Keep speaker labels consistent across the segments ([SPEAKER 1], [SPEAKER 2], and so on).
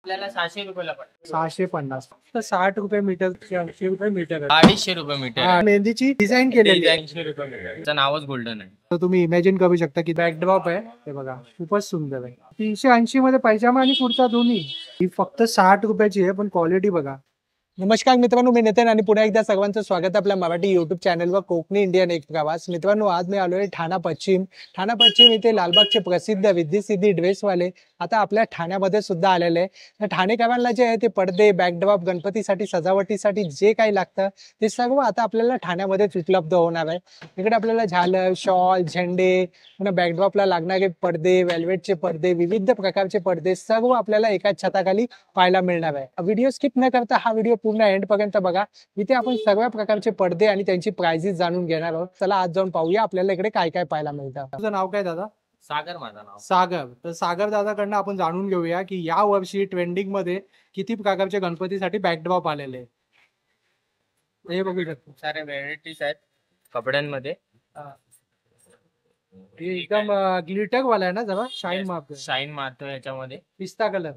[SPEAKER 1] आपल्याला 600 रुपयाला पडतो.
[SPEAKER 2] 650 तर 60 रुपये मीटर, 80 रुपये मीटर,
[SPEAKER 1] 250 रुपये मीटर.
[SPEAKER 2] मेहंदीची डिझाईन केलेली आहे.
[SPEAKER 1] 300 रुपये मीटर. त्याचं नावच गोल्डन आहे.
[SPEAKER 2] तर तुम्ही इमॅजिन करू शकता की बॅकड्रॉप आहे हे बघा, खूपच सुंदर आहे. 380 मध्ये पायजामा आणि कुर्ता दोन्ही. ही फक्त 60 रुपयाची आहे, पण क्वालिटी बघा. नमस्कार मित्रांनो, मी नितीन आणि पुन्हा एकदा सर्वांचं स्वागत आपल्या मराठी युट्यूब चॅनलवर कोकणी इंडियन एक प्रवास. मित्रांनो, आज मी आलोय ठाणा पश्चिम. ठाणा पश्चिम इथे लालबागचे प्रसिद्ध विद्धी सिद्धी ड्रेसवाले आता आपल्या ठाण्यामध्ये सुद्धा आलेले आहे. तर ठाणेकरांना जे आहे ते पडदे, बॅकड्रॉप, गणपतीसाठी सजावटीसाठी जे काही लागतं ते सर्व आता आपल्याला ठाण्यामध्येच उपलब्ध होणार आहे. इकडे आपल्याला झालर, शॉल, झेंडे, बॅकड्रॉपला लागणारे पडदे, वेल्वेटचे पडदे, विविध प्रकारचे पडदे सर्व आपल्याला एकाच छताखाली पाहायला मिळणार आहे. व्हिडिओ स्किप न करता हा व्हिडिओ पूर्ण एंड पर्यंत बघा. इथे आपण सर्व प्रकारचे पडदे आणि त्यांची प्राइसेस जाणून घेणार आहोत. चला आज जाऊन पाहूया आपल्याला इकडे काय काय पाहायला मिळतं. तुझं नाव काय दादा?
[SPEAKER 1] सागर माझं नाव.
[SPEAKER 2] सागर. तर सागर दादाकडनं आपण जाणून घेऊया की या वर्षी ट्रेंडिंग मध्ये किती प्रकारचे गणपतीसाठी बॅकड्रॉप आलेले आहे. हे बघू शकतो,
[SPEAKER 1] खूप सारे व्हेरायटीज आहेत कपड्यांमध्ये.
[SPEAKER 2] एकदम ग्लिटर वाला आहे ना, जरा शाईन मारतो.
[SPEAKER 1] शाईन मारतो याच्यामध्ये.
[SPEAKER 2] पिस्ता कलर.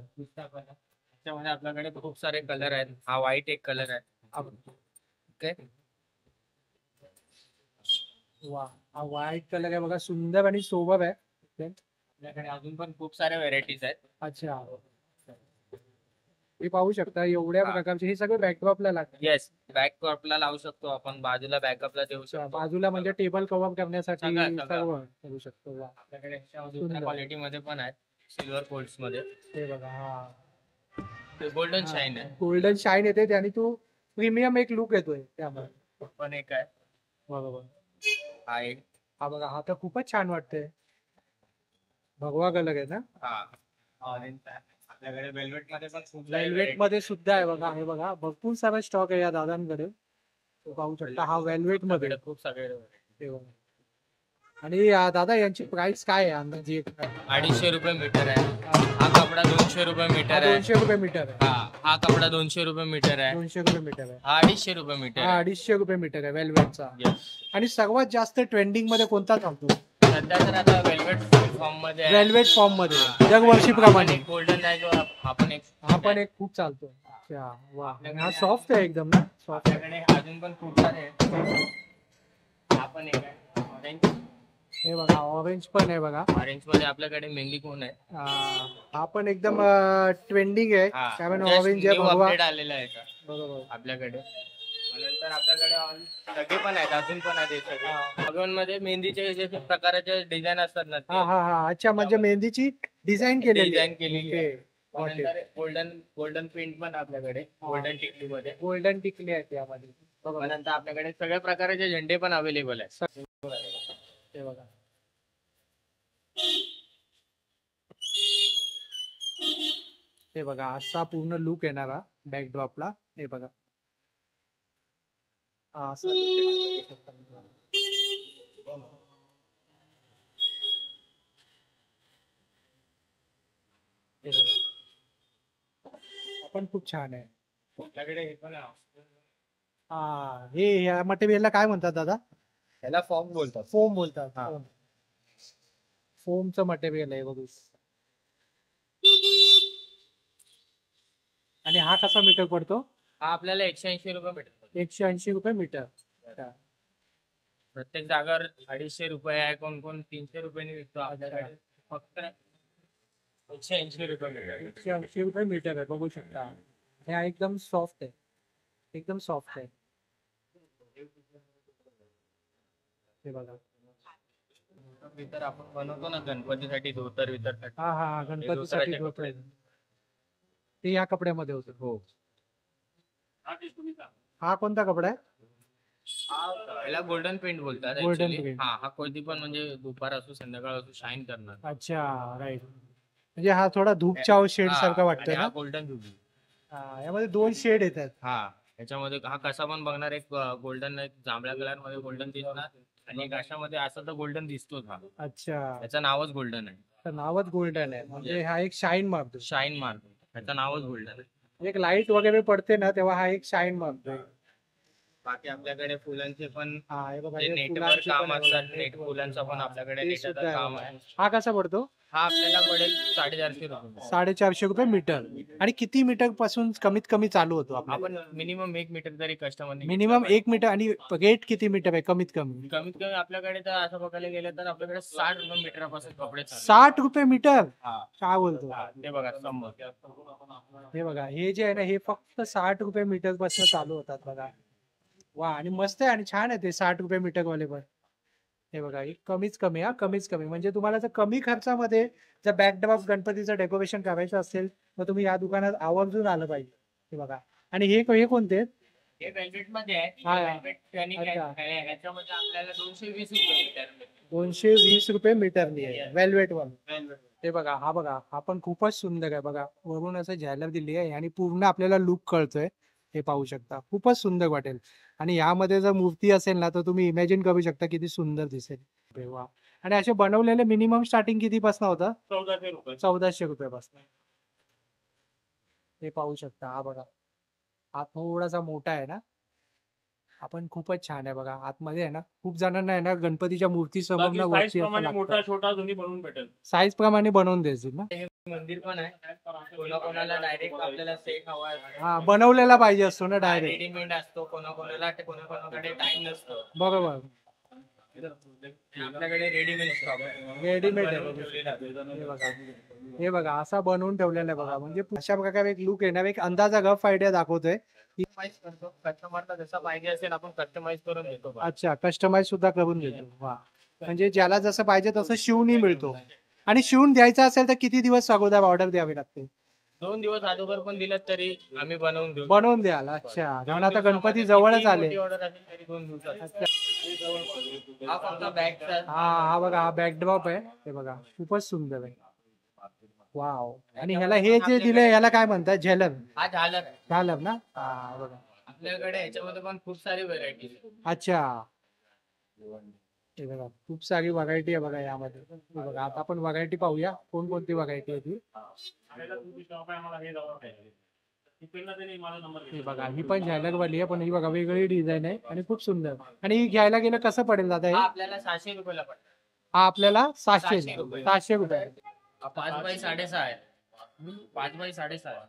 [SPEAKER 1] त्याच्यामध्ये आपल्याकडे खूप सारे कलर आहेत. हा व्हाईट एक कलर आहे. ओके,
[SPEAKER 2] वा, हा व्हाईट कलर आहे बघा, सुंदर आणि सोबर आहे.
[SPEAKER 1] आपल्याकडे अजून पण खूप सारे व्हेरायटीज आहेत.
[SPEAKER 2] अच्छा, हे पाहू शकता एवढ्या प्रकारचे. हे सगळे बॅकड्रॉपला लागतात.
[SPEAKER 1] येस, बॅकड्रॉपला लावू शकतो आपण, बाजूला बॅकअपला देऊ शकतो.
[SPEAKER 2] बाजूला म्हणजे टेबल कव्हर करण्यासाठी सर्व करू शकतो.
[SPEAKER 1] आपल्याकडे क्वालिटी मध्ये पण आहेत, सिल्वर फोल्ड्स मध्ये. हे बघा, हा गोल्डन शाईन आहे.
[SPEAKER 2] गोल्डन शाईन येते आणि तू प्रीमियम एक लुक येतोय त्यामध्ये.
[SPEAKER 1] पण एक आहे
[SPEAKER 2] बरोबर,
[SPEAKER 1] हा एक.
[SPEAKER 2] हा बघा, हा तर खूपच छान वाटतंय. भगवा कलर आहे ना.
[SPEAKER 1] हा ऑरेंज आहे. आपल्याकडे वेल्वेट मध्ये पण खूप
[SPEAKER 2] वेल्वेट मध्ये सुद्धा आहे बघा. हे बघा, भरपूर सारा स्टॉक आहे या दादांकडे. पाहू शकता, हा वेल्वेट मध्ये
[SPEAKER 1] खूप सगळे.
[SPEAKER 2] आणि दादा यांची प्राइस काय आहे अंदाजे?
[SPEAKER 1] 250 रुपये मीटर आहे. हा कपडा 200 रुपये मीटर आहे.
[SPEAKER 2] 200 रुपये मीटर आहे.
[SPEAKER 1] हा कपडा 200 रुपये मीटर आहे.
[SPEAKER 2] 200 रुपये मीटर आहे.
[SPEAKER 1] हा 250 रुपये मीटर आहे.
[SPEAKER 2] 250 रुपये मीटर आहे वेल्वेटचा. आणि सर्वात जास्त ट्रेंडिंग मध्ये कोणता चालतो
[SPEAKER 1] सध्या? तर आता वेल्वेट फॉर्म मध्ये.
[SPEAKER 2] वेल्वेट फॉर्म मध्ये दरवर्षी प्रमाणे
[SPEAKER 1] गोल्डन आहे जो
[SPEAKER 2] हा पण एक खूप चालतो. अच्छा, वा, हा सॉफ्ट आहे एकदम ना. सॉफ्ट.
[SPEAKER 1] आपल्याकडे अजून पण खूप सारे आहेत. हा पण एक आहे ऑरेंज.
[SPEAKER 2] हे बघा, ऑरेंज पण आहे बघा.
[SPEAKER 1] ऑरेंज मध्ये आपल्याकडे मेहंदी कोण आहे.
[SPEAKER 2] हा पण एकदम ट्रेंडिंग आहे, कारण ऑरेंज आहे, भगवा
[SPEAKER 1] आलेला आहे
[SPEAKER 2] बरोबर
[SPEAKER 1] आपल्याकडे. नंतर आपल्याकडे सगळे पण आहेत, अजून पण आहेत सगळे. भगवान मध्ये मेहंदीचे जे प्रकारचे डिझाईन असतात ना.
[SPEAKER 2] हा, अच्छा, म्हणजे मेहंदीची डिझाईन केलेली.
[SPEAKER 1] गोल्डन पेंट पण आपल्याकडे, गोल्डन टिकली मध्ये.
[SPEAKER 2] गोल्डन टिकली आहे त्यामध्ये.
[SPEAKER 1] नंतर आपल्याकडे सगळ्या प्रकारचे झेंडे पण अवेलेबल आहेत.
[SPEAKER 2] हे बघा, हे बघा, असा पूर्ण लुक येणारा बॅकड्रॉपला. हे बघा, पण खूप छान आहे.
[SPEAKER 1] आपल्याकडे हे पण
[SPEAKER 2] हे या मटेरियलला काय म्हणतात दादा?
[SPEAKER 1] याला फॉर्म बोलतात.
[SPEAKER 2] फोम बोलतात. फोमचं मटेरियल आहे बघू. आणि हा कसा मीटर पडतो?
[SPEAKER 1] हा आपल्याला 180 रुपये मीटर.
[SPEAKER 2] 180 रुपये मीटर.
[SPEAKER 1] प्रत्येक जागावर 250 रुपये आहे, कोण 300 रुपयांनी विकतो. आपल्याकडे फक्त 180 रुपये मीटर.
[SPEAKER 2] 180 रुपये मीटर आहे, बघू शकता. हे एकदम सॉफ्ट आहे, एकदम सॉफ्ट आहे. हे बघा,
[SPEAKER 1] वितर आपण बनवतो ना गणपतीसाठी, धोतर वितर.
[SPEAKER 2] हा, गणपतीसाठी धोतर. ते या कपड्यामध्ये होतं.
[SPEAKER 1] हो.
[SPEAKER 2] हा कोणता कपडा आहे?
[SPEAKER 1] याला गोल्डन पेंट बोलतात.
[SPEAKER 2] Golden paint.
[SPEAKER 1] हा कोणती पण म्हणजे दुपार असो संध्याकाळ असो शाईन करणार.
[SPEAKER 2] अच्छा, राईट. म्हणजे हा थोडा धूपच्या शेड सारखा वाटतोय ना.
[SPEAKER 1] गोल्डन धूप.
[SPEAKER 2] यामध्ये 2 शेड येतात.
[SPEAKER 1] याच्यामध्ये हा कसा पण बघणार, एक गोल्डन, एक जांभळ्या कलर मध्ये गोल्डन दिसणार, आणि एक अशामध्ये असं तर गोल्डन दिसतोच हा.
[SPEAKER 2] अच्छा,
[SPEAKER 1] याचं नावच गोल्डन आहे.
[SPEAKER 2] तर नावच गोल्डन आहे, म्हणजे हा एक शाईन मारतो.
[SPEAKER 1] शाईन मारतो, याचं नावच गोल्डन आहे.
[SPEAKER 2] एक लाईट वगैरे पडते ना तेव्हा हा एक शाईन मारतो.
[SPEAKER 1] बाकी आपल्याकडे फुलांचे पण
[SPEAKER 2] नेटवर
[SPEAKER 1] काम असतात. नेट फुलांचं पण आपल्याकडे काम आहे.
[SPEAKER 2] हा कसा पडतो?
[SPEAKER 1] हा आपल्याला पडेल 450 रुपये.
[SPEAKER 2] 450 रुपये मीटर. आणि किती मीटर पासून कमीत कमी चालू होतो आपण?
[SPEAKER 1] आपण मिनिमम 1 मीटर तरी कस्टमर
[SPEAKER 2] मिनिमम 1 मीटर. आणि रेट किती मीटर आहे कमीत कमी?
[SPEAKER 1] कमीत कमी आपल्याकडे तर असं बघायला गेलं तर आपल्याकडे 60 रुपये मीटरपासून कपडे चालू आहेत.
[SPEAKER 2] 60 रुपये मीटर?
[SPEAKER 1] हा.
[SPEAKER 2] काय बोलतो?
[SPEAKER 1] हा, ते बघा समोर.
[SPEAKER 2] हे बघा, हे जे आहे ना हे फक्त 60 रुपये मीटर पासून चालू होतात बघा. वा, आणि मस्त आहे आणि छान आहे ते 60 रुपये मीटर वाले पण. हे बघा, हे कमीच कमी, हा कमीच कमी. म्हणजे तुम्हाला जर कमी खर्चामध्ये जर बॅकड्रॉप गणपतीचं डेकोरेशन करायचं असेल तर तुम्ही या दुकानात आवर्जून आलं पाहिजे. हे बघा. आणि हे कोणते आहेत?
[SPEAKER 1] हे वेल्वेट मध्ये आहे.
[SPEAKER 2] हा.
[SPEAKER 1] वेल्वेट टर्निंग आहे.
[SPEAKER 2] अच्छा.
[SPEAKER 1] ह्याच्यामध्ये आपल्याला 220 रुपये मीटर.
[SPEAKER 2] 220 रुपये मीटरनी आहे
[SPEAKER 1] Yes.
[SPEAKER 2] Velvet one.
[SPEAKER 1] वेल्वेट.
[SPEAKER 2] हे बघा, हा पण खूपच सुंदर आहे बघा. वरून असं झालर दिली आहे आणि पूर्ण आपल्याला लुक कळतोय. हे पाहू शकता, खूपच सुंदर वाटेल. आणि यामध्ये जर मूर्ती असेल ना तर तुम्ही इमॅजिन करू शकता किती सुंदर दिसेल. अरे वा. आणि असे बनवलेले मिनिमम स्टार्टिंग किती पासून होतं?
[SPEAKER 1] 1400 रुपये.
[SPEAKER 2] 1400 रुपयापासून. हे पाहू शकता, हा बघा. हा थोडासा मोठा आहे ना, हा पण खूपच छान आहे बघा. आतमध्ये आहे ना खूप जणांना आहे ना गणपतीच्या मूर्ती समोर
[SPEAKER 1] बाकी
[SPEAKER 2] ना
[SPEAKER 1] size
[SPEAKER 2] वरती
[SPEAKER 1] प्रमाणे मोठा छोटा दोन्ही बनवून भेटेल.
[SPEAKER 2] साईज प्रमाणे बनवून द्यायची ना.
[SPEAKER 1] मंदिर पण आहे. कोणाकोणाला डायरेक्ट आपल्याला सेट हवा आहे.
[SPEAKER 2] हा, बनवलेला पाहिजे असतो ना डायरेक्ट.
[SPEAKER 1] रेडीमेड असतो. कोणाकोणाकडे टाइम नसतो.
[SPEAKER 2] बरोबर.
[SPEAKER 1] आपल्याकडे रेडीमेड स्टॉक आहे.
[SPEAKER 2] रेडीमेड आहे बघा. हे बघा, हे बघा असा बनवून ठेवलेला आहे बघा. म्हणजे अशा प्रकारे एक लुक येणार, एक अंदाजा रफ आयडिया दाखवतोय.
[SPEAKER 1] कस्टमाइज करतो. कस्टमरला जसा पाहिजे असेल आपण कस्टमाइज करून देतो.
[SPEAKER 2] अच्छा, कस्टमाइज सुद्धा करून देतो. वा. म्हणजे ज्याला जसं पाहिजे तसं शिवूनही मिळतो. आणि शिवून द्यायचा असेल तर किती दिवस अगोदर ऑर्डर द्यावी लागते?
[SPEAKER 1] 2 दिवस अगोदर पण दिलं तरी आम्ही बनवून देऊ.
[SPEAKER 2] बनवून द्याल. अच्छा, कारण आता गणपती जवळच आले.
[SPEAKER 1] ऑर्डर असेल तरी 2 दिवसात. हा फक्त बॅगचा.
[SPEAKER 2] हा बघा, हा बॅकड्रॉप आहे. हे बघा, खूपच सुंदर आहे. वाव. आणि ह्याला हे जे दिले याला काय म्हणतात? झेलर.
[SPEAKER 1] हा झालर आहे.
[SPEAKER 2] झालर ना. हा बघा.
[SPEAKER 1] आपल्याकडे ह्याच्यामध्ये पण खूप सारी व्हरायटी.
[SPEAKER 2] अच्छा. हे बघा, खूप सारी व्हरायटी आहे बघा यामध्ये. हे बघा, आता आपण व्हरायटी पाहूया कोणकोणती व्हरायटी आहे ती. हे बघा, ही पण झालर वाली आहे पण ही बघा वेगळी डिझाईन आहे आणि खूप सुंदर. आणि ही घ्यायला गेलं कसं पडेल दादा? हे
[SPEAKER 1] हा आपल्याला 600 रुपयाला पडतो.
[SPEAKER 2] हा आपल्याला 700
[SPEAKER 1] 700 रुपये.
[SPEAKER 2] 700 रुपये.
[SPEAKER 1] 5 बाय 6.5 आहे. 5 बाय 6.5 आहे.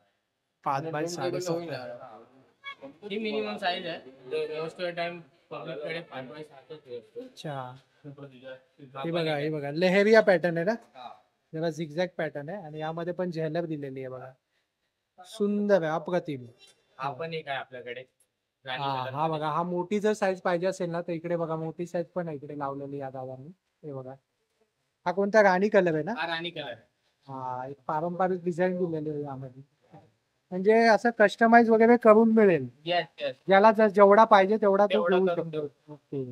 [SPEAKER 2] 5 बाय 6.5.
[SPEAKER 1] ही मिनिमम साईज आहे. मोस्ट ऑफ द टाइम पब्लिककडे 5 बाय 7
[SPEAKER 2] अच्छा. हे बघा, हे बघा लेहरिया पॅटर्न आहे ना. जरा झिगझॅग पॅटर्न आहे आणि यामध्ये पण झेलर दिलेली आहे बघा. सुंदर आहे, अप्रतिम.
[SPEAKER 1] हा पण एक आहे आपल्याकडे.
[SPEAKER 2] हा बघा, हा मोठी जर साईज पाहिजे असेल ना तर इकडे बघा मोठी साईज पण आहे इकडे लावलेली या दादांनी. हे बघा, हा कोणता राणी कलर आहे ना?
[SPEAKER 1] हा राणी कलर.
[SPEAKER 2] हा, एक पारंपरिक डिझाईन दिलेली आहे यामध्ये. म्हणजे असं कस्टमाइज वगैरे करून मिळेल.
[SPEAKER 1] Yes yes.
[SPEAKER 2] ज्याला जेवढा पाहिजे तेवढा तो
[SPEAKER 1] तेवढं
[SPEAKER 2] घेऊ
[SPEAKER 1] करून
[SPEAKER 2] शकतो.
[SPEAKER 1] देऊ.
[SPEAKER 2] ओके.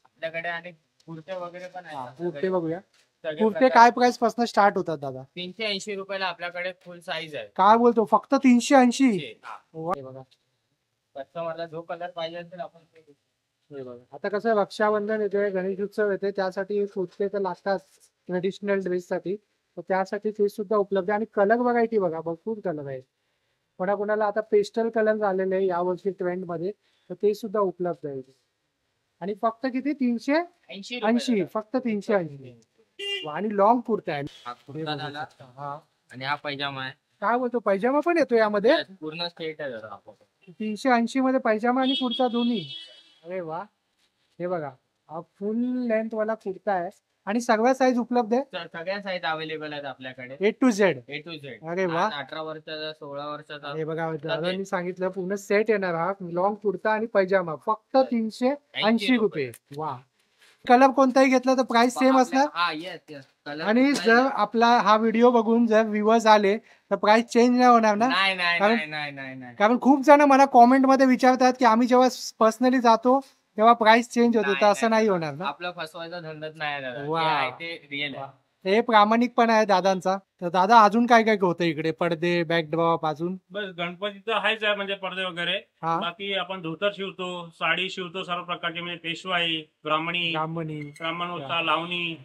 [SPEAKER 1] आपल्याकडे आणि कुर्ते वगैरे पण
[SPEAKER 2] हा,
[SPEAKER 1] आहेत.
[SPEAKER 2] कुर्ते बघूया.
[SPEAKER 1] सगळे
[SPEAKER 2] कुर्ते
[SPEAKER 1] प्रकार.
[SPEAKER 2] काय प्राइस पासून स्टार्ट होतात दादा?
[SPEAKER 1] 380 रुपयाला आपल्याकडे फुल साईज आहे.
[SPEAKER 2] काय बोलतो, फक्त 380?
[SPEAKER 1] हा.
[SPEAKER 2] हे बघा.
[SPEAKER 1] कस्टमरला जो कलर पाहिजे असेल आपण ते देऊ.
[SPEAKER 2] हे बघा, आता कसं रक्षाबंधन येतोय, गणेश उत्सव येते, त्यासाठी कुर्ते तर लागतात ट्रेडिशनल ड्रेस साठी. तर त्यासाठी ते सुद्धा उपलब्ध आहे. आणि कलर व्हरायटी बघा, भरपूर कलर आहे. कोणाकोणाला आता पेस्टल कलर आलेले आहे यावर्षी ट्रेंड मध्ये, तर ते सुद्धा उपलब्ध आहे. आणि फक्त किती?
[SPEAKER 1] 80
[SPEAKER 2] 380. फक्त 380. आणि लॉंग कुर्ता आहे.
[SPEAKER 1] हा कुर्ता झाला.
[SPEAKER 2] हा,
[SPEAKER 1] आणि हा पैजामा आहे.
[SPEAKER 2] काय बोलतो, पैजामा पण येतो यामध्ये?
[SPEAKER 1] पूर्ण स्टेट आहे जरा.
[SPEAKER 2] 380 मध्ये पैजामा आणि कुर्ता दोन्ही. अरे वा. हे बघा, हा फुल लेंथ वाला कुर्ता आहे आणि सगळ्या साईज उपलब्ध आहे.
[SPEAKER 1] सगळ्या साईज अवेलेबल आहेत आपल्याकडे.
[SPEAKER 2] A to Z.
[SPEAKER 1] A to Z.
[SPEAKER 2] अरे वा.
[SPEAKER 1] 18 वर्षाचा 16 वर्षाचा.
[SPEAKER 2] हे बघा, दादांनी सांगितलं पूर्ण सेट येणार हा लॉंग कुर्ता आणि पैजामा फक्त 380 रुपये. वा. कलर कोणताही घेतला तर प्राइस सेम असणार.
[SPEAKER 1] हा येस येस.
[SPEAKER 2] आणि जर आपला हा व्हिडिओ बघून जर व्ह्यूअर्स आले तर प्राइस चेंज नाही होणार ना?
[SPEAKER 1] नाही नाही
[SPEAKER 2] कारण-
[SPEAKER 1] नाही नाही नाही नाही.
[SPEAKER 2] कारण खूप जण मला कॉमेंट मध्ये विचारतात की आम्ही जेव्हा पर्सनली जातो तेव्हा प्राइस चेंज होते, तर असं नाही होणार ना?
[SPEAKER 1] आपलं फसवायचा धंदाच नाही आहे दादा.
[SPEAKER 2] वा.
[SPEAKER 1] जे आहे ते रिअल आहे.
[SPEAKER 2] हे प्रामाणिकपण आहे दादांचा. तर दादा अजून काय काय होतं इकडे? पडदे, बॅकड्रॉप, अजून?
[SPEAKER 3] बस गणपतीचं आहेच आहे म्हणजे पडदे वगैरे.
[SPEAKER 2] हा,
[SPEAKER 3] बाकी आपण धोतर शिवतो, साडी शिवतो, सर्व प्रकारचे म्हणजे पेशवाई, ब्राह्मणी,
[SPEAKER 2] ब्राह्मणी.
[SPEAKER 3] ब्राह्मणोत्सव, लावणी.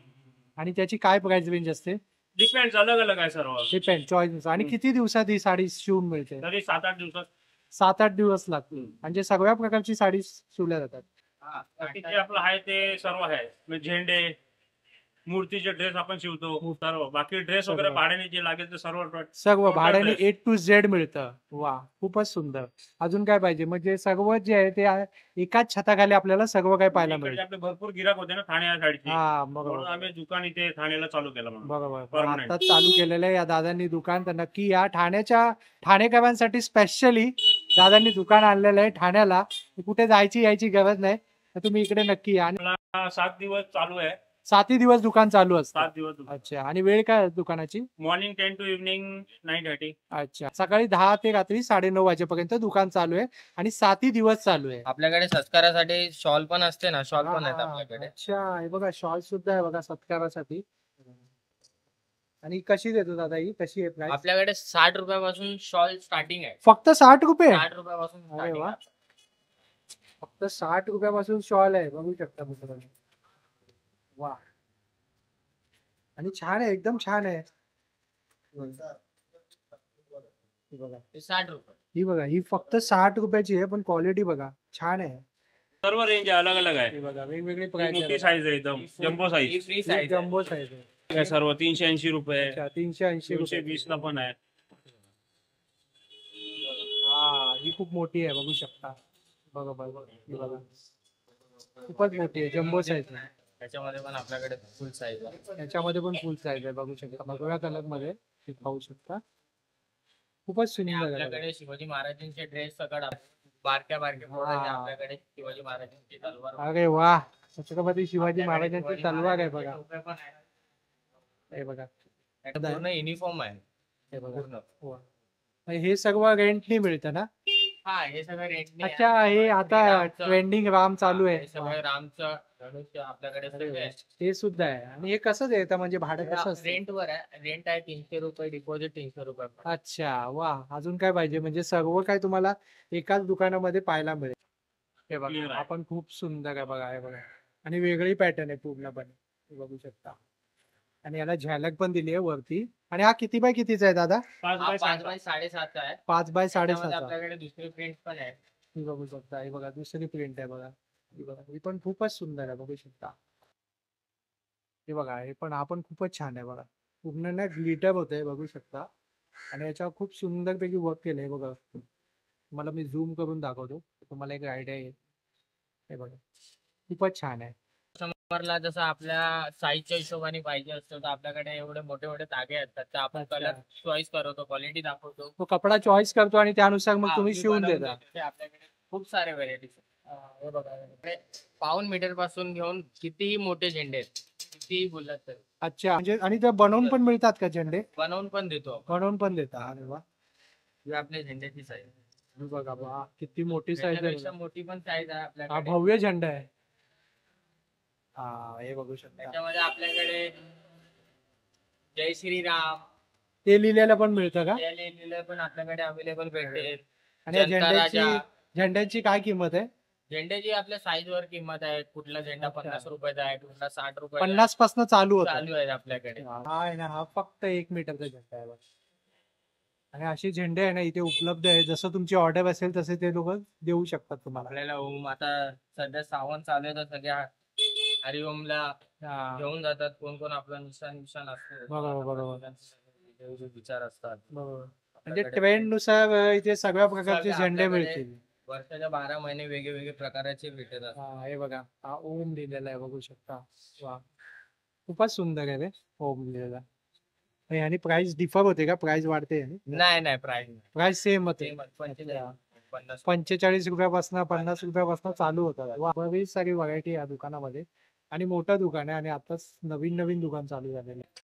[SPEAKER 2] आणि त्याची काय प्राइस रेंज असते?
[SPEAKER 3] डिपेंड, अलग अलग आहे सर्व.
[SPEAKER 2] Depend, choice. आणि किती दिवसात ही साडी शिवून मिळते?
[SPEAKER 3] तरी 7-8 दिवसात.
[SPEAKER 2] 7-8 दिवस लागतील. म्हणजे सगळ्या प्रकारची साडी शिवल्या जातात.
[SPEAKER 1] हा,
[SPEAKER 3] बाकी जे आपलं आहे ते सर्व आहे म्हणजे झेंडे, मूर्तीचे ड्रेस आपण शिवतो सर्व. बाकी ड्रेस वगैरे
[SPEAKER 2] सर्व.
[SPEAKER 3] भाड्याने जे लागेल ते सर्व
[SPEAKER 2] सर्व
[SPEAKER 3] Total
[SPEAKER 2] भाड्याने
[SPEAKER 3] dress.
[SPEAKER 2] A to Z मिळतं. वा खूपच सुंदर. अजून काय पाहिजे म्हणजे सर्व जे आहे ते एकाच छताखाली आपल्याला सर्व काही पाहायला
[SPEAKER 3] इकडचे
[SPEAKER 2] मिळेल.
[SPEAKER 3] आपले भरपूर गिराक होते ना ठाणे या साईडचे,
[SPEAKER 2] हा
[SPEAKER 3] म्हणून
[SPEAKER 2] बरोबर
[SPEAKER 3] आम्ही दुकान इथे ठाण्याला चालू केलं म्हणून.
[SPEAKER 2] बरोबर.
[SPEAKER 3] Permanent.
[SPEAKER 2] आता चालू केलेलं आहे या दादांनी दुकान, तर नक्की या ठाणेकरांसाठी स्पेशली दादांनी दुकान आणलेलं आहे ठाण्याला. कुठे जायची यायची गरज नाही, तर तुम्ही इकडे नक्की या. आणि
[SPEAKER 3] 7 दिवस चालू आहे.
[SPEAKER 2] 7 दिवस दुकान चालू असतं.
[SPEAKER 3] 7 दिवस
[SPEAKER 2] अच्छा. आणि वेळ काय आहे दुकानाची?
[SPEAKER 3] Morning 10 to evening 9:30.
[SPEAKER 2] अच्छा. सकाळी 10 ते रात्री 9:30 वाजेपर्यंत दुकान चालू आहे आणि 7 दिवस चालू आहे.
[SPEAKER 1] आपल्याकडे सत्कारासाठी शॉल पण असते ना, शॉल पण आहेत
[SPEAKER 2] हा,
[SPEAKER 1] आपल्याकडे.
[SPEAKER 2] अच्छा. हे बघा शॉल सुद्धा आहे बघा सत्कारासाठी. आणि कशी देतो दादा ही? कशी आहे प्राइस?
[SPEAKER 1] आपल्याकडे 60 रुपयापासून शॉल स्टार्टिंग आहे.
[SPEAKER 2] फक्त 60 रुपये?
[SPEAKER 1] 60 रुपयापासून
[SPEAKER 2] अरे
[SPEAKER 1] starting
[SPEAKER 2] वा.
[SPEAKER 1] आहे.
[SPEAKER 2] फक्त 60 रुपयापासून शॉल आहे, बघू शकता मित्रांनो. वा. आणि छान आहे, एकदम छान आहे. ही बघा,
[SPEAKER 1] ते 60 रुपये.
[SPEAKER 2] ही बघा, ही फक्त 60 रुपयाची आहे, पण क्वालिटी बघा छान आहे.
[SPEAKER 3] सर्व रेंज अलग अलग आहे.
[SPEAKER 2] ही बघा वेगवेगळी
[SPEAKER 3] ही
[SPEAKER 2] प्राइस
[SPEAKER 3] मोठी साईज आहे एकदम जम्बो
[SPEAKER 1] ही
[SPEAKER 3] साईज.
[SPEAKER 1] फ्री साईज आहे.
[SPEAKER 2] जम्बो साईज आहे.
[SPEAKER 3] काय सर्व 380 रुपये,
[SPEAKER 2] अच्छा 380 रुपये.
[SPEAKER 3] 320 ला पण आहे.
[SPEAKER 2] हा ही खूप मोठी आहे, बघू शकता. बघा बघा, ही बघा खूपच मोठी आहे, जम्बो साईज आहे.
[SPEAKER 1] त्याच्यामध्ये पण आपल्याकडे फुल साईज आहे.
[SPEAKER 2] याच्यामध्ये पण फुल साईज आहे, बघू शकता. भगव्या कलर मध्ये हे पाहू शकता. खूपच
[SPEAKER 1] आणि
[SPEAKER 2] सुंदर आहे.
[SPEAKER 1] आपल्याकडे शिवाजी महाराजांचे ड्रेस सगळं बारक्या बारक्या पोरांचे
[SPEAKER 2] हा.
[SPEAKER 1] आपल्याकडे शिवाजी महाराजांची तलवार
[SPEAKER 2] अरे वा, छत्रपती शिवाजी
[SPEAKER 1] आपल्याकडे
[SPEAKER 2] महाराजांची
[SPEAKER 1] शिवाजी
[SPEAKER 2] तलवार आहे
[SPEAKER 1] महाराजांचे
[SPEAKER 2] बघा.
[SPEAKER 1] टोप्या पण आहे.
[SPEAKER 2] हे बघा,
[SPEAKER 1] त्याचा पूर्ण युनिफॉर्म आहे.
[SPEAKER 2] हे बघा.
[SPEAKER 1] पूर्ण.
[SPEAKER 2] वा. हे सर्व रेंटनी मिळतं ना?
[SPEAKER 1] हा हे सगळं रेंटने आहे.
[SPEAKER 2] अच्छा. हे आता
[SPEAKER 1] रामचं-
[SPEAKER 2] ट्रेंडिंग राम चालू
[SPEAKER 1] हा,
[SPEAKER 2] आहे.
[SPEAKER 1] हे सगळं रामचं धनुष्य आपल्याकडे
[SPEAKER 2] अरे
[SPEAKER 1] सगळे
[SPEAKER 2] वा.
[SPEAKER 1] आहे.
[SPEAKER 2] ते सुद्धा आहे. आणि हे कसं देतं म्हणजे भाडं कसं असतं?
[SPEAKER 1] रेंट वर आहे. रेंट आहे 300 रुपये, डिपॉझिट 300 रुपये.
[SPEAKER 2] अच्छा. वा. अजून काय पाहिजे म्हणजे सर्व काय तुम्हाला एकाच दुकानामध्ये पाहायला मिळेल. हे
[SPEAKER 3] Clear
[SPEAKER 2] बघा
[SPEAKER 3] आहे.
[SPEAKER 2] आपण खूप सुंदर आहे बघा, हे बघा. आणि वेगळी पॅटर्न आहे पूर्णपणे, हे बघू शकता. आणि याला झलक पण दिली आहे वरती. आणि हा किती बाय कितीचा आहे दादा?
[SPEAKER 3] 5
[SPEAKER 1] हा
[SPEAKER 3] बाय
[SPEAKER 1] 5
[SPEAKER 3] 7.
[SPEAKER 1] बाय 7.5 आहे.
[SPEAKER 2] 5 बाय
[SPEAKER 1] त्याच्यामध्ये
[SPEAKER 2] 7.5.
[SPEAKER 1] आपल्याकडे दुसरी प्रिंट पण आहे.
[SPEAKER 2] ही बघू शकता. हे बघा दुसरी प्रिंट आहे बघा. ही बघा, ही पण खूपच सुंदर आहे, बघू शकता. हे बघा, हे पण आपण खूपच छान आहे बघा. पूर्ण ना ग्लिटर होतंय, बघू शकता. आणि याच्यावर खूप सुंदरपैकी वर्क केलंय बघा. तुम्हाला मी झूम करून दाखवतो, तुम्हाला एक आयडिया येईल. हे बघा खूपच छान आहे.
[SPEAKER 1] कस्टमरला जसं आपल्या साईजच्या हिशोबाने पाहिजे असतं, तर आपल्याकडे एवढे मोठे मोठे धागे असतात. तर आपण
[SPEAKER 2] अच्छा.
[SPEAKER 1] कलर चॉईस करतो, क्वालिटी दाखवतो.
[SPEAKER 2] तो कपडा चॉईस करतो आणि त्यानुसार मग
[SPEAKER 1] हा,
[SPEAKER 2] तुम्ही
[SPEAKER 1] मी
[SPEAKER 2] शिवून
[SPEAKER 1] बनवून
[SPEAKER 2] देता.
[SPEAKER 1] देतो. ते आपल्याकडे खूप सारे व्हरायटीज हे बघा, आपल्याकडे पाऊण मीटर पासून घेऊन कितीही मोठे झेंडे आहेत, कितीही बोललात तर
[SPEAKER 2] अच्छा. म्हणजे आणि ते बनवून पण मिळतात का झेंडे?
[SPEAKER 1] बनवून पण देतो आपण.
[SPEAKER 2] बनवून पण देता. अरे वा.
[SPEAKER 1] ही आपल्या झेंड्याची साईज.
[SPEAKER 2] हे बघा बा, किती मोठी साईज आहे
[SPEAKER 1] त्याच्यापेक्षा
[SPEAKER 2] बघा.
[SPEAKER 1] मोठी पण साईज आहे
[SPEAKER 2] हा
[SPEAKER 1] आपल्याकडे.
[SPEAKER 2] भव्य झेंडा आहे. हा हे बघू शकता.
[SPEAKER 1] त्याच्यामध्ये आपल्याकडे जय श्रीराम
[SPEAKER 2] ते लिहिलेलं पण मिळतं का?
[SPEAKER 1] हे लिहिलेलं पण आपल्याकडे अवेलेबल भेटेल.
[SPEAKER 2] आणि या
[SPEAKER 1] जनता
[SPEAKER 2] झेंड्याची
[SPEAKER 1] राजा.
[SPEAKER 2] झेंड्याची काय किंमत आहे?
[SPEAKER 1] झेंड्याची आपल्या साईज वर किंमत आहे. कुठला झेंडा
[SPEAKER 2] अच्छा.
[SPEAKER 1] 50 रुपयाचा आहे, कुठला 60 रुपये
[SPEAKER 2] 50 पासून चालू होतं.
[SPEAKER 1] चालू आहे आपल्याकडे.
[SPEAKER 2] हा आहे ना, हा फक्त 1 मीटरचा झेंडा आहे बघा. आणि अशी झेंडे आहे ना इथे उपलब्ध आहे. जसं तुमची ऑर्डर असेल तसे ते लोक देऊ शकतात तुम्हाला.
[SPEAKER 1] आपल्याला ओम आता सध्या सावन चालू आहे, तर सगळ्या हरिओमला
[SPEAKER 2] हा,
[SPEAKER 1] घेऊन जातात. कोण कोण आपला निशान असतो.
[SPEAKER 2] बरोबर, बरोबर.
[SPEAKER 1] देवचे विचार असतात.
[SPEAKER 2] बरोबर. म्हणजे
[SPEAKER 1] आपल्याकडे
[SPEAKER 2] ट्रेंड नुसार इथे सगळ्या प्रकारचे
[SPEAKER 1] सगळं
[SPEAKER 2] झेंडे
[SPEAKER 1] आपल्याकडे
[SPEAKER 2] मिळतील.
[SPEAKER 1] वर्षाच्या 12 महिने वेगवेगळे प्रकाराचे भेटतात.
[SPEAKER 2] हा हे बघा, हा ओम लिहिलेला आहे, बघू शकता. वा, खूपच सुंदर आहे रे ओम लिहिलेला. आणि यानी प्राइस डिफर होते का? प्राइस वाढते यानी?
[SPEAKER 1] नाही नाही, प्राइस
[SPEAKER 2] प्राइस सेम होते.
[SPEAKER 1] 50
[SPEAKER 2] 45 रुपयापासून 50 रुपयापासून चालू होतात. वा, बरीच सारी व्हरायटी या दुकानामध्ये. आणि मोठं दुकान आहे आणि आताच नवीन नवीन दुकान चालू झालेलं आहे.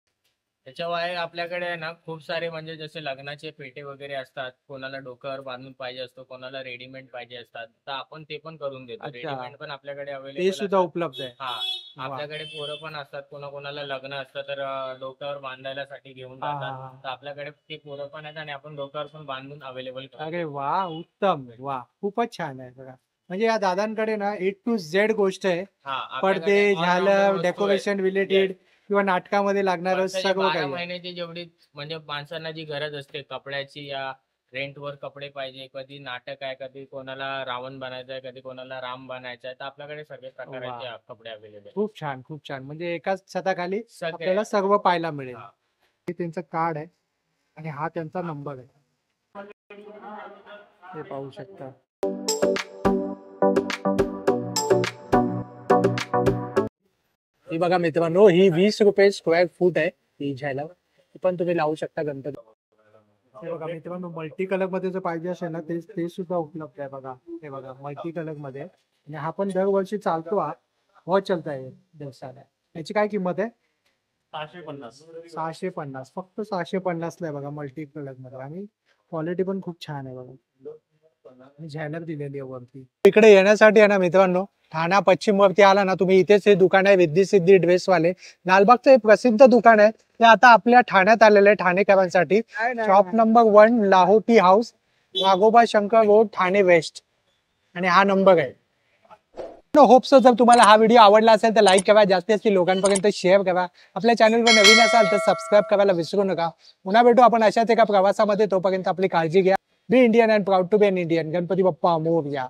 [SPEAKER 1] त्याच्यामुळे आपल्याकडे आहे ना खूप सारे म्हणजे जसे लग्नाचे पेटे वगैरे असतात. कोणाला डोक्यावर बांधून पाहिजे असतो, कोणाला रेडीमेड पाहिजे असतात, तर आपण ते पण करून देतो.
[SPEAKER 2] अच्छा.
[SPEAKER 1] रेडीमेड पण आपल्याकडे
[SPEAKER 2] ते
[SPEAKER 1] अवेलेबल
[SPEAKER 2] सुद्धा उपलब्ध आहे.
[SPEAKER 1] हा,
[SPEAKER 2] वा.
[SPEAKER 1] आपल्याकडे पोरं पण असतात. कोणाला लग्न असतं तर डोक्यावर बांधायला साठी घेऊन
[SPEAKER 2] हा,
[SPEAKER 1] जातात.
[SPEAKER 2] हा,
[SPEAKER 1] तर आपल्याकडे ते पोरं पण आहेत आणि आपण डोक्यावर पण बांधून अवेलेबल करतो.
[SPEAKER 2] अरे वा, उत्तम. वा, खूपच छान आहे बघा. म्हणजे या दादांकडे ना A to Z गोष्ट आहे.
[SPEAKER 1] हा,
[SPEAKER 2] पडदे,
[SPEAKER 1] आपल्याकडे all rounder
[SPEAKER 2] झालर,
[SPEAKER 1] वस्तू आहेत.
[SPEAKER 2] डेकोरेशन रिलेटेड किंवा नाटकामध्ये लागणारं
[SPEAKER 1] वर्षाचे
[SPEAKER 2] सर्व
[SPEAKER 1] 12
[SPEAKER 2] काही आहे.
[SPEAKER 1] महिन्याची जेवढी म्हणजे माणसांना जी गरज असते कपड्याची या रेंटवर कपडे पाहिजे, कधी नाटक आहे, कधी कोणाला रावण बनायचं आहे, कधी कोणाला राम बनायचं आहे, तर आपल्याकडे सगळे प्रकारचे
[SPEAKER 2] वा.
[SPEAKER 1] कपडे अवेलेबल
[SPEAKER 2] खूप छान खूप छान. म्हणजे एकाच छताखाली
[SPEAKER 1] सगळे
[SPEAKER 2] आपल्याला सर्व पाहायला मिळेल.
[SPEAKER 1] हा.
[SPEAKER 2] हे त्यांचं कार्ड आहे आणि हा त्यांचा नंबर आहे. हे पाहू शकता. ही बघा मित्रांनो, ही 20 रुपये स्क्वेअर फूट आहे ही झ्याला. पण तुम्ही लावू शकता गणपती. हे बघा मित्रांनो, मल्टी कलर मध्ये जर पाहिजे असेल ना ते सुद्धा उपलब्ध आहे बघा. हे बघा मल्टी कलर मध्ये आणि हा पण दरवर्षी चालतो. हा बहुत चलता है दिवसाला. याची काय किंमत आहे?
[SPEAKER 3] 650.
[SPEAKER 2] 650. फक्त 650 ला आहे बघा मल्टी कलर मध्ये आणि क्वालिटी पण खूप छान आहे बघा. झॅनर दिलेली आहे वरती. इकडे येण्यासाठी आहे ना मित्रांनो, ठाणा पश्चिम वरती आला ना तुम्ही, इथेच हे दुकान आहे विद्धी सिद्धी ड्रेस वाले. लालबागचं हे प्रसिद्ध दुकान आहे. ते आता आपल्या ठाण्यात आलेलं आहे ठाणेकरांसाठी. शॉप नंबर 1 लाहोटी हाऊस, वाघोबा शंकर रोड, ठाणे वेस्ट. आणि हा नंबर आहे. होप सो जर तुम्हाला हा व्हिडिओ आवडला असेल तर लाईक करा, जास्तीत लोकांपर्यंत शेअर करा. आपल्या चॅनलवर नवीन असाल तर सबस्क्राईब करायला विसरू नका. पुन्हा भेटू आपण अशाच एका प्रवासामध्ये. तोपर्यंत आपली काळजी घ्या. Be Indian and proud to be an Indian. Ganpati Bappa Morya.